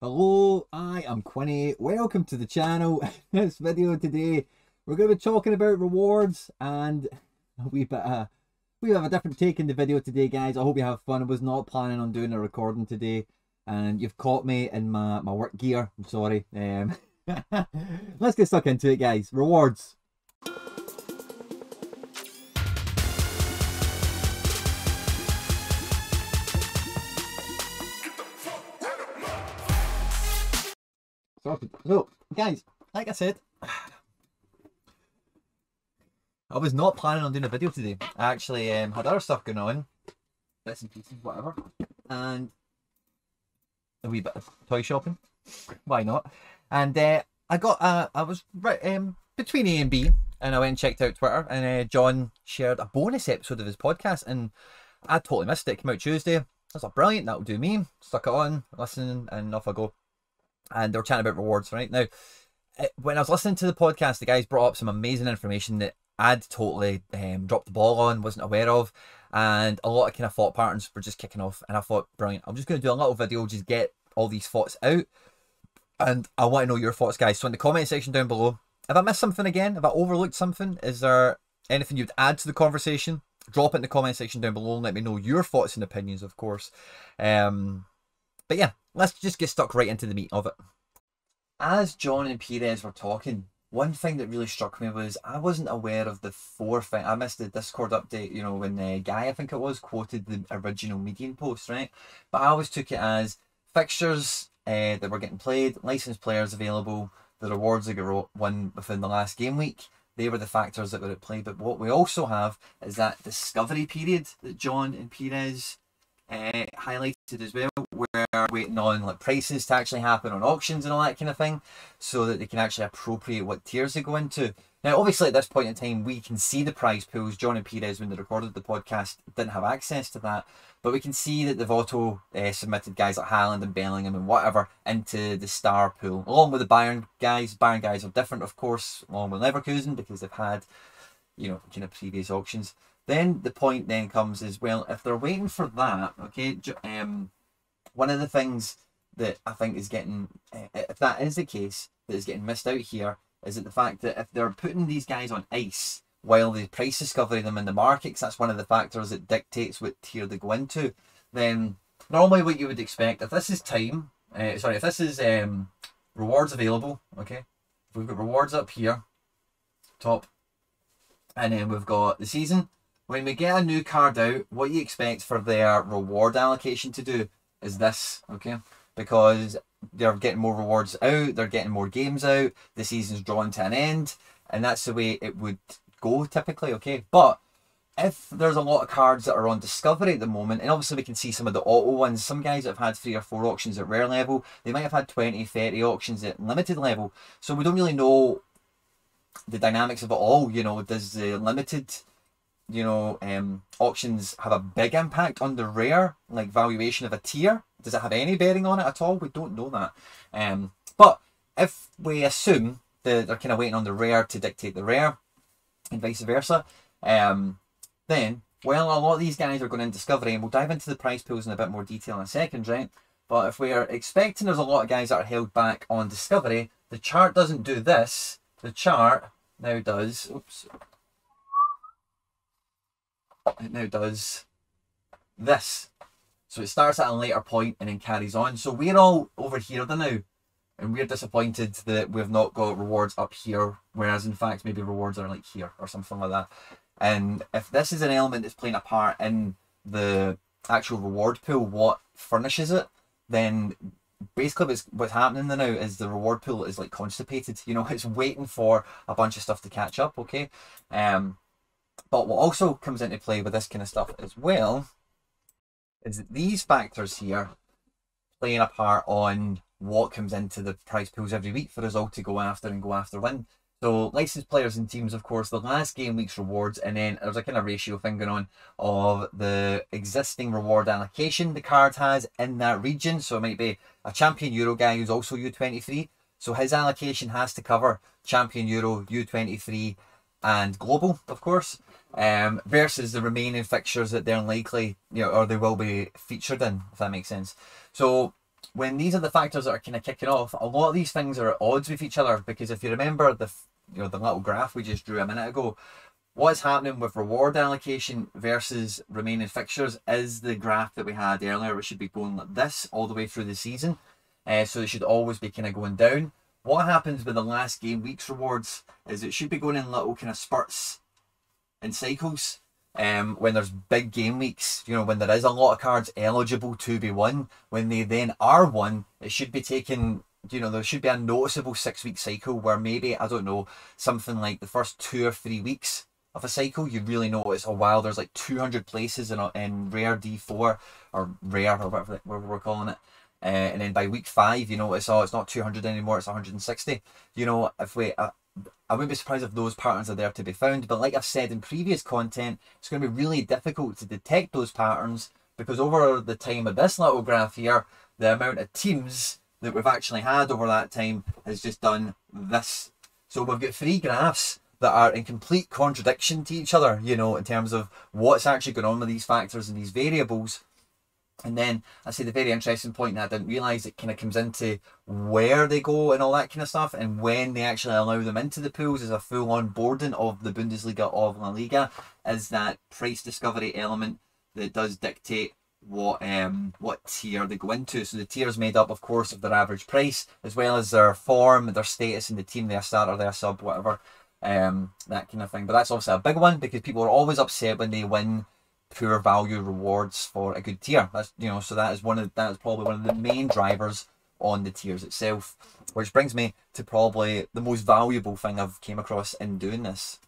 Hello, I am Quinny. Welcome to the channel. In this video today, we're going to be talking about rewards and we have a different take in the video today, guys. I hope you have fun. I was not planning on doing a recording today, and you've caught me in my work gear. I'm sorry. Let's get stuck into it, guys. Rewards. So, guys, like I said, I was not planning on doing a video today. I actually had other stuff going on, bits and pieces, whatever, and a wee bit of toy shopping. Why not? And I was right between A and B, and I went and checked out Twitter, and John shared a bonus episode of his podcast, and I totally missed it. It came out Tuesday. I was like, brilliant, that'll do me. Stuck it on, listening, and off I go. And they were chatting about rewards right now. When I was listening to the podcast, the guys brought up some amazing information that I'd totally dropped the ball on, wasn't aware of, and a lot of kind of thought patterns were just kicking off. And I thought, brilliant, I'm just going to do a little video, just get all these thoughts out, and I want to know your thoughts, guys. So in the comment section down below, if I missed something again, if I overlooked something, is there anything you'd add to the conversation? Drop it in the comment section down below and let me know your thoughts and opinions, of course. But yeah, let's just get stuck right into the meat of it. As John and Perez were talking, one thing that really struck me was I wasn't aware of the four thing. I missed the Discord update, you know, when Guy, I think it was, quoted the original Medium post, right? But I always took it as fixtures that were getting played, licensed players available, the rewards that got won within the last game week. They were the factors that were at play. But what we also have is that discovery period that John and Perez highlighted as well, where we're waiting on like prices to actually happen on auctions and all that kind of thing, so that they can actually appropriate what tiers they go into. Now, obviously, at this point in time, we can see the prize pools. John and Perez, when they recorded the podcast, didn't have access to that, but we can see that they've auto submitted guys like Haaland and Bellingham and whatever into the star pool, along with the Bayern guys. Bayern guys are different, of course, along with Leverkusen, because they've had, you know, kind of previous auctions. Then the point then comes is, well, if they're waiting for that, okay, one of the things that I think is getting, if that is the case, that is getting missed out here, is that the fact that if they're putting these guys on ice while they price discovery them in the market, because that's one of the factors that dictates what tier they go into, then normally what you would expect, if this is time, if this is rewards available, okay, if we've got rewards up here, top, and then we've got the season. When we get a new card out, what you expect for their reward allocation to do is this, okay? Because they're getting more rewards out, they're getting more games out, the season's drawn to an end, and that's the way it would go typically, okay? But if there's a lot of cards that are on discovery at the moment, and obviously we can see some of the auto ones, some guys that have had 3 or 4 auctions at rare level, they might have had 20, 30 auctions at limited level, so we don't really know the dynamics of it all. You know, does the limited, you know, auctions have a big impact on the rare, like, valuation of a tier? Does it have any bearing on it at all? We don't know that. But if we assume that they're kind of waiting on the rare to dictate the rare, and vice versa, then, well, a lot of these guys are going in discovery, and we'll dive into the price pools in a bit more detail in a second, right? But if we are expecting there's a lot of guys that are held back on discovery, the chart doesn't do this. The chart now does, oops, it now does this. So it starts at a later point and then carries on. So we're all over here now, and we're disappointed that we've not got rewards up here, whereas in fact maybe rewards are like here or something like that. And if this is an element that's playing a part in the actual reward pool, what furnishes it, then basically what's happening now is the reward pool is like constipated. You know, it's waiting for a bunch of stuff to catch up, okay? But what also comes into play with this kind of stuff as well is that these factors here playing a part on what comes into the prize pools every week for us all to go after and go after win. So licensed players and teams, of course, the last game week's rewards, and then there's a kind of ratio thing going on of the existing reward allocation the card has in that region. So it might be a Champion Euro guy who's also U23. So his allocation has to cover Champion Euro, U23, and Global, of course, versus the remaining fixtures that they're likely, you know, or they will be featured in, if that makes sense. So when these are the factors that are kind of kicking off, a lot of these things are at odds with each other, because if you remember the little graph we just drew a minute ago, what's happening with reward allocation versus remaining fixtures is the graph that we had earlier, which should be going like this all the way through the season. So it should always be kind of going down. What happens with the last game week's rewards is it should be going in little kind of spurts and cycles. When there's big game weeks, when there is a lot of cards eligible to be won, when they then are won, it should be taken, there should be a noticeable 6-week cycle where maybe, I don't know, something like the first 2 or 3 weeks of a cycle, you really notice, oh wow, there's like 200 places in rare D4 or rare or whatever we're calling it. And then by week 5, you notice, oh, it's not 200 anymore, it's 160. I wouldn't be surprised if those patterns are there to be found, but like I've said in previous content, it's going to be really difficult to detect those patterns, because over the time of this little graph here, the amount of teams that we've actually had over that time has just done this. So we've got 3 graphs that are in complete contradiction to each other, in terms of what's actually going on with these factors and these variables. And then I say the very interesting point that I didn't realise, it kind of comes into where they go and all that kind of stuff, and when they actually allow them into the pools as a full onboarding of the Bundesliga of La Liga, is that price discovery element that does dictate what tier they go into. So the tier is made up, of course, of their average price, as well as their form, their status in the team, their starter, their sub, whatever, that kind of thing. But that's obviously a big one, because people are always upset when they win poor value rewards for a good tier. That's so that is probably one of the main drivers on the tiers itself, which brings me to probably the most valuable thing I've came across in doing this.